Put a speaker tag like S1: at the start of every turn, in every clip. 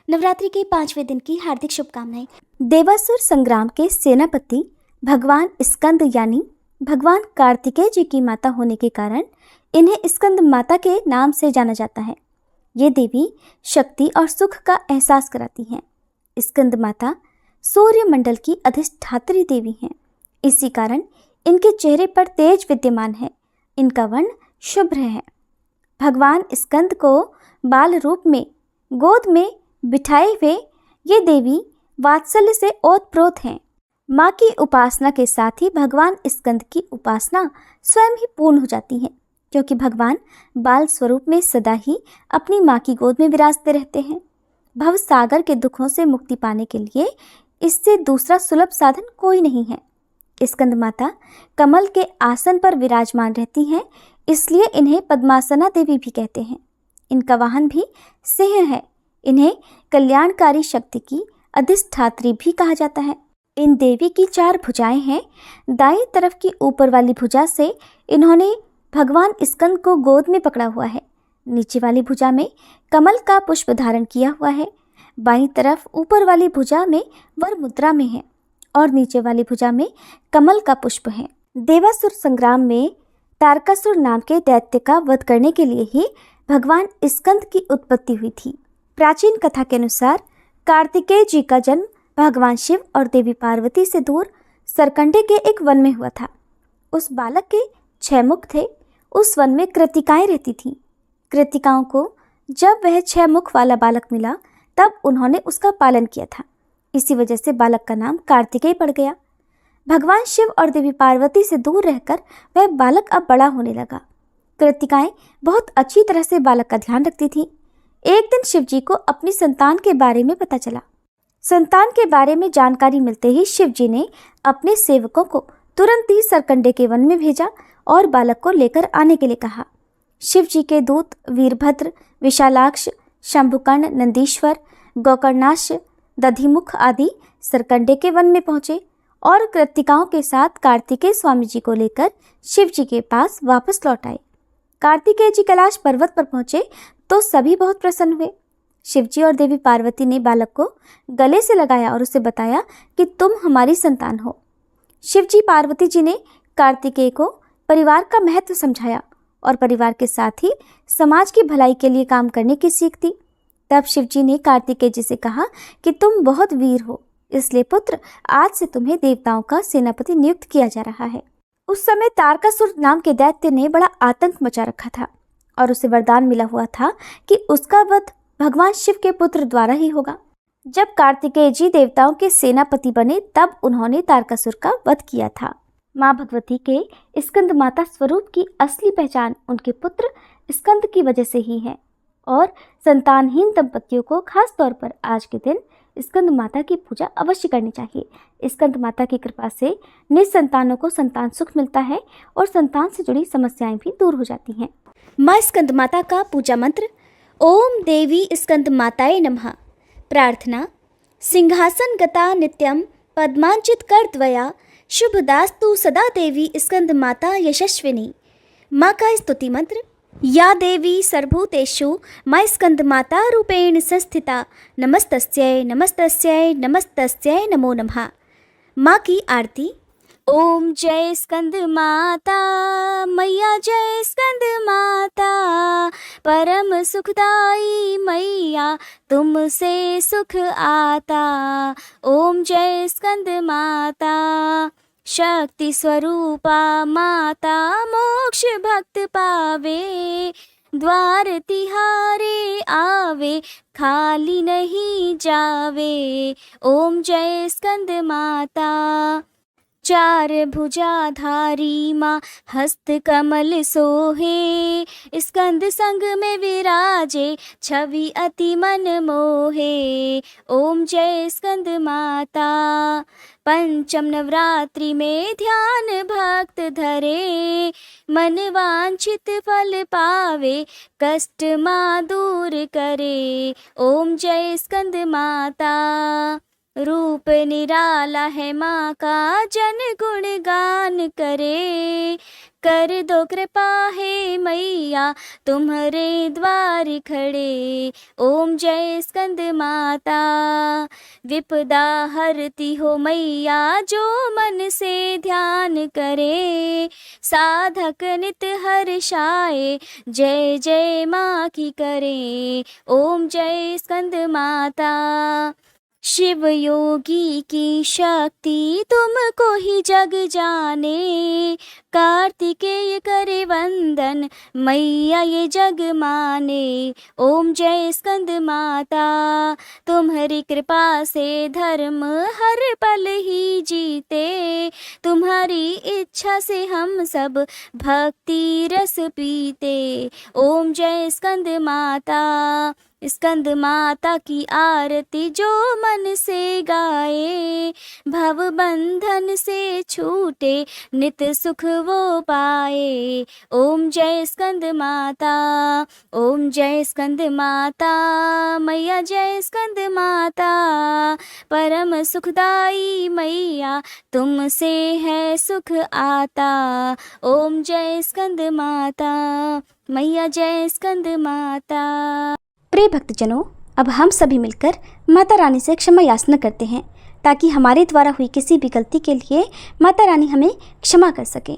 S1: नवरात्रि के 5वें दिन की हार्दिक शुभकामनाएं। देवासुर संग्राम के सेनापति भगवान स्कंद यानी भगवान कार्तिकेय जी की माता होने के कारण इन्हें स्कंद माता के नाम से जाना जाता है। ये देवी शक्ति और सुख का एहसास कराती हैं। स्कंद माता सूर्य मंडल की अधिष्ठात्री देवी हैं। इसी कारण इनके चेहरे पर तेज विद्यमान है। इनका वर्ण शुभ्र है। भगवान स्कंद को बाल रूप में गोद में बिठाए हुए ये देवी वात्सल्य से ओतप्रोत हैं। माँ की उपासना के साथ ही भगवान स्कंद की उपासना स्वयं ही पूर्ण हो जाती है, क्योंकि भगवान बाल स्वरूप में सदा ही अपनी माँ की गोद में विराजते रहते हैं। भव सागर के दुखों से मुक्ति पाने के लिए इससे दूसरा सुलभ साधन कोई नहीं है। स्कंद माता कमल के आसन पर विराजमान रहती हैं, इसलिए इन्हें पद्मासना देवी भी कहते हैं। इनका वाहन भी सिंह है। इन्हें कल्याणकारी शक्ति की अधिष्ठात्री भी कहा जाता है। इन देवी की 4 भुजाएं हैं। दाईं तरफ की ऊपर वाली भुजा से इन्होंने भगवान स्कंद को गोद में पकड़ा हुआ है। नीचे वाली भुजा में कमल का पुष्प धारण किया हुआ है। बाईं तरफ ऊपर वाली भुजा में वर मुद्रा में है और नीचे वाली भुजा में कमल का पुष्प है। देवासुर संग्राम में तारकासुर नाम के दैत्य का वध करने के लिए ही भगवान स्कंद की उत्पत्ति हुई थी। प्राचीन कथा के अनुसार कार्तिकेय जी का जन्म भगवान शिव और देवी पार्वती से दूर सरकंडे के एक वन में हुआ था। उस बालक के 6 मुख थे। उस वन में कृतिकाएं रहती थीं। कृतिकाओं को जब वह 6 मुख वाला बालक मिला तब उन्होंने उसका पालन किया था। इसी वजह से बालक का नाम कार्तिकेय पड़ गया। भगवान शिव और देवी पार्वती से दूर रहकर वह बालक अब बड़ा होने लगा। कृतिकाएं बहुत अच्छी तरह से बालक का ध्यान रखती थीं। एक दिन शिव जी को अपनी संतान के बारे में पता चला। संतान के बारे में जानकारी मिलते ही शिव जी ने अपने सेवकों को तुरंत ही सरकंडे के वन में भेजा और बालक को लेकर आने के लिए कहा। शिव जी के दूत वीरभद्र, विशालाक्ष, शंभुकर्ण, नंदीश्वर, गोकर्णाश, दधिमुख आदि सरकंडे के वन में पहुंचे और कृतिकाओं के साथ कार्तिकेय स्वामी जी को लेकर शिव जी के पास वापस लौट आए। कार्तिकेय जी कैलाश पर्वत पर पहुंचे तो सभी बहुत प्रसन्न हुए। शिवजी और देवी पार्वती ने बालक को गले से लगाया और उसे बताया कि तुम हमारी संतान हो। शिवजी पार्वती जी ने कार्तिकेय को परिवार का महत्व समझाया और परिवार के साथ ही समाज की भलाई के लिए काम करने की सीख दी। तब शिवजी ने कार्तिकेय जी से कहा कि तुम बहुत वीर हो, इसलिए पुत्र आज से तुम्हें देवताओं का सेनापति नियुक्त किया जा रहा है। उस समय तारकासुर नाम के दैत्य ने बड़ा आतंक मचा रखा था और उसे वरदान मिला हुआ था कि उसका वध भगवान शिव के पुत्र द्वारा ही होगा। जब कार्तिकेय जी देवताओं के सेनापति बने तब उन्होंने तारकासुर का वध किया था। माँ भगवती के स्कंद माता स्वरूप की असली पहचान उनके पुत्र स्कंद की वजह से ही है और संतानहीन दंपतियों को खास तौर पर आज के दिन स्कंद माता की पूजा अवश्य करनी चाहिए। स्कंद माता की कृपा से निसंतानों को संतान सुख मिलता है और संतान से जुड़ी समस्याएं भी दूर हो जाती हैं। माँ स्कंद माता का पूजा मंत्र ओम देवी स्कंद माताय नमः। प्रार्थना सिंहासन गता नित्यम पद्मांचित कर द्वया शुभदास्तु सदा देवी स्कंद माता यशस्विनी। माँ का स्तुति मंत्र या देवी सर्वभूतेषु मा स्कंद माता रूपेण संस्थिता नमस्तस्यै नमस्तस्यै नमस्तस्यै नमो नमः। माँ की आरती ओम जय स्कंद माता मैया, जय स्कंद माता परम सुखदाई मैया, तुमसे सुख आता। ओम जय स्कंद माता शक्ति स्वरूपा माता, मोक्ष भक्त पावे, द्वार तिहारे आवे, खाली नहीं जावे। ओम जय स्कंद माता 4 भुजाधारी माँ, हस्त कमल सोहे, स्कंद संग में विराजे, छवि अति मन मोहे। ओम जय स्कंद माता पंचम नवरात्रि में ध्यान भक्त धरे, मन वांछित फल पावे, कष्ट माँ दूर करे। ओम जय स्कंद माता रूप निराला है माँ का, जन गुण गान करे, कर दो कृपा हे मैया तुम्हारे द्वार खड़े। ओम जय स्कंद माता। विपदा हरती हो मैया जो मन से ध्यान करे। साधक नित हर्षाए जय जय माँ की करे। ओम जय स्कंद माता। शिव योगी की शक्ति तुमको ही जग जाने। कार्तिकेय करे वंदन मैया ये जग माने। ओम जय स्कंद माता। तुम्हारी कृपा से धर्म हर पल ही जीते। तुम्हारी इच्छा से हम सब भक्ति रस पीते। ओम जय स्कंद माता। स्कंद माता की आरती जो मन से गाए। भव बंधन से छूटे नित सुख वो पाए। ओम जय स्कंद माता। ओम जय स्कंद माता। मैया जय स्कंद माता। परम सुखदाई मैया तुमसे है सुख आता। ओम जय स्कंद माता। मैया जय स्कंद माता। प्रिय भक्तजनों, अब हम सभी मिलकर माता रानी से क्षमा याचना करते हैं ताकि हमारे द्वारा हुई किसी भी गलती के लिए माता रानी हमें क्षमा कर सके।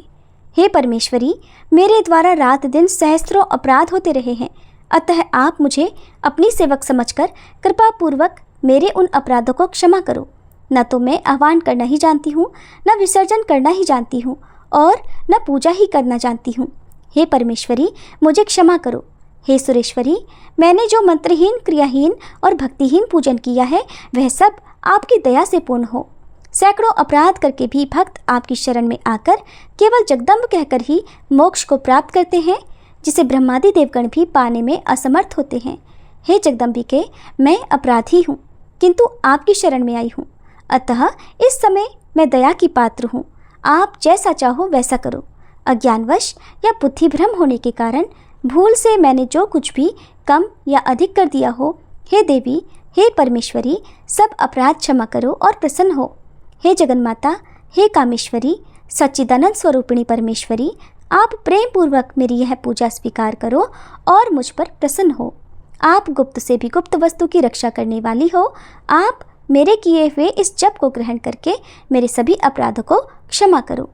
S1: हे परमेश्वरी, मेरे द्वारा रात दिन सहस्त्रों अपराध होते रहे हैं, अतः आप मुझे अपनी सेवक समझकर कृपा पूर्वक मेरे उन अपराधों को क्षमा करो। न तो मैं आह्वान करना ही जानती हूँ, न विसर्जन करना ही जानती हूँ और न पूजा ही करना जानती हूँ। हे परमेश्वरी, मुझे क्षमा करो। हे सुरेश्वरी, मैंने जो मंत्रहीन, क्रियाहीन और भक्तिहीन पूजन किया है वह सब आपकी दया से पूर्ण हो। सैकड़ों अपराध करके भी भक्त आपकी शरण में आकर केवल जगदम्ब कहकर ही मोक्ष को प्राप्त करते हैं, जिसे ब्रह्मादि देवगण भी पाने में असमर्थ होते हैं। हे जगदम्बिके, मैं अपराधी हूँ किंतु आपकी शरण में आई हूँ, अतः इस समय मैं दया की पात्र हूँ। आप जैसा चाहो वैसा करो। अज्ञानवश या बुद्धि भ्रम होने के कारण भूल से मैंने जो कुछ भी कम या अधिक कर दिया हो, हे देवी, हे परमेश्वरी, सब अपराध क्षमा करो और प्रसन्न हो। हे जगन्माता, हे कामेश्वरी, सच्चिदानंद स्वरूपिणी परमेश्वरी, आप प्रेम पूर्वक मेरी यह पूजा स्वीकार करो और मुझ पर प्रसन्न हो। आप गुप्त से भी गुप्त वस्तु की रक्षा करने वाली हो। आप मेरे किए हुए इस जप को ग्रहण करके मेरे सभी अपराधों को क्षमा करो।